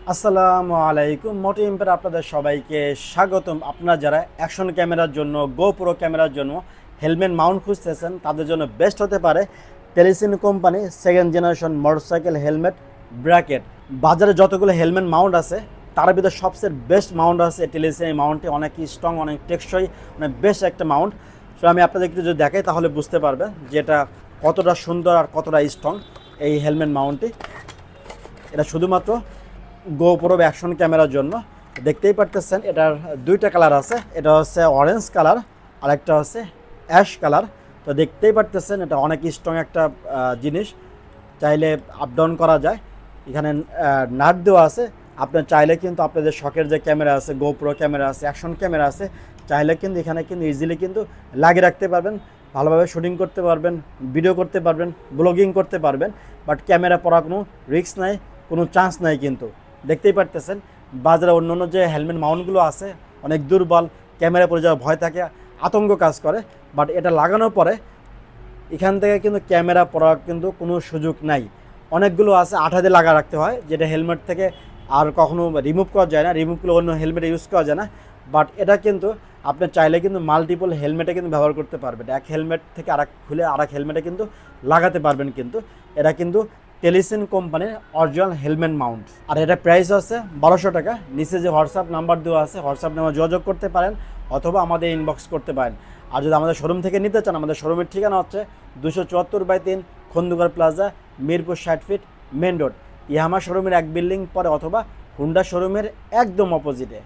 আসসালামু আলাইকুম। মোটো ইম্পের আপনাদের সবাইকে স্বাগতম। আপনারা যারা অ্যাকশন ক্যামেরার জন্য, গোপ্রো ক্যামেরার জন্য হেলমেট মাউন্ট খুঁজতেছেন, তাদের জন্য বেস্ট হতে পারে টেলিসিন company second generation motorcycle helmet bracket. বাজারে যতগুলো হেলমেট মাউন্ট আছে তার ভিতরে সবচেয়ে বেস্ট মাউন্ট আছে টেলিসিন। এই মাউন্টটি অনেক স্ট্রং, অনেক টেকসই, অনেক বেস্ট একটা মাউন্ট। সো আমি আপনাদের একটু যদি দেখাই তাহলে বুঝতে পারবেন যে এটা কতটা সুন্দর আর কতটা স্ট্রং এই হেলমেট মাউন্টটি। এটা শুধুমাত্র গোপ্রো অ্যাকশন ক্যামেরার জন্য। দেখতেই পারতেছেন এটার দুইটা কালার আছে, এটা হচ্ছে অরেঞ্জ কালার আর একটা হচ্ছে অ্যাশ কালার। তো দেখতেই পারতেছেন এটা অনেক স্ট্রং একটা জিনিস, চাইলে আপ ডাউন করা যায়। এখানে নাট দেওয়া আছে, আপনার চাইলে কিন্তু আপনাদের শখের যে ক্যামেরা আছে, গোপ্রো ক্যামেরা আছে, অ্যাকশন ক্যামেরা আছে, চাইলে কিন্তু এখানে কিন্তু ইজিলি কিন্তু লাগিয়ে রাখতে পারবেন, ভালোভাবে শুটিং করতে পারবেন, ভিডিও করতে পারবেন, ব্লগিং করতে পারবেন। বাট ক্যামেরা পড়া কোনো রিস্ক নাই, কোনো চান্স নাই। কিন্তু দেখতেই পারতেছেন বাজারে অন্য অন্য যে হেলমেট মাউন্টগুলো আছে অনেক দুর্বল, ক্যামেরা পড়ে যাওয়ার ভয় থাকে, আতঙ্ক কাজ করে। বাট এটা লাগানোর পরে এখান থেকে কিন্তু ক্যামেরা পড়ার কিন্তু কোনো সুযোগ নাই। অনেকগুলো আছে আঠা দিয়ে লাগা রাখতে হয়, যেটা হেলমেট থেকে আর কখনো রিমুভ করা যায় না, রিমুভগুলো অন্য হেলমেটে ইউজ করা যায় না। বাট এটা কিন্তু আপনি চাইলে কিন্তু মাল্টিপল হেলমেটে কিন্তু ব্যবহার করতে পারবেন, এক হেলমেট থেকে আরেক খুলে আরেক হেলমেটে কিন্তু লাগাতে পারবেন। কিন্তু এটা কিন্তু টেলিসিন কোম্পানির অরিজিনাল হেলমেট মাউন্ট। আর এটা প্রাইস আছে 1200 টাকা। নিচে যে হোয়াটসঅ্যাপ নাম্বার দেওয়া আছে, হোয়াটসঅ্যাপ নাম্বার যোগাযোগ করতে পারেন অথবা আমাদের ইনবক্স করতে পারেন। আর যদি আমাদের শোরুম থেকে নিতে চান, আমাদের শোরুমের ঠিকানা হচ্ছে 274/3 Khandakar plaza, Mirpur 60 feet, main road, Yamaha শোরুমের এক বিল্ডিং পরে অথবা হুন্ডা শোরুমের একদম অপোজিটে।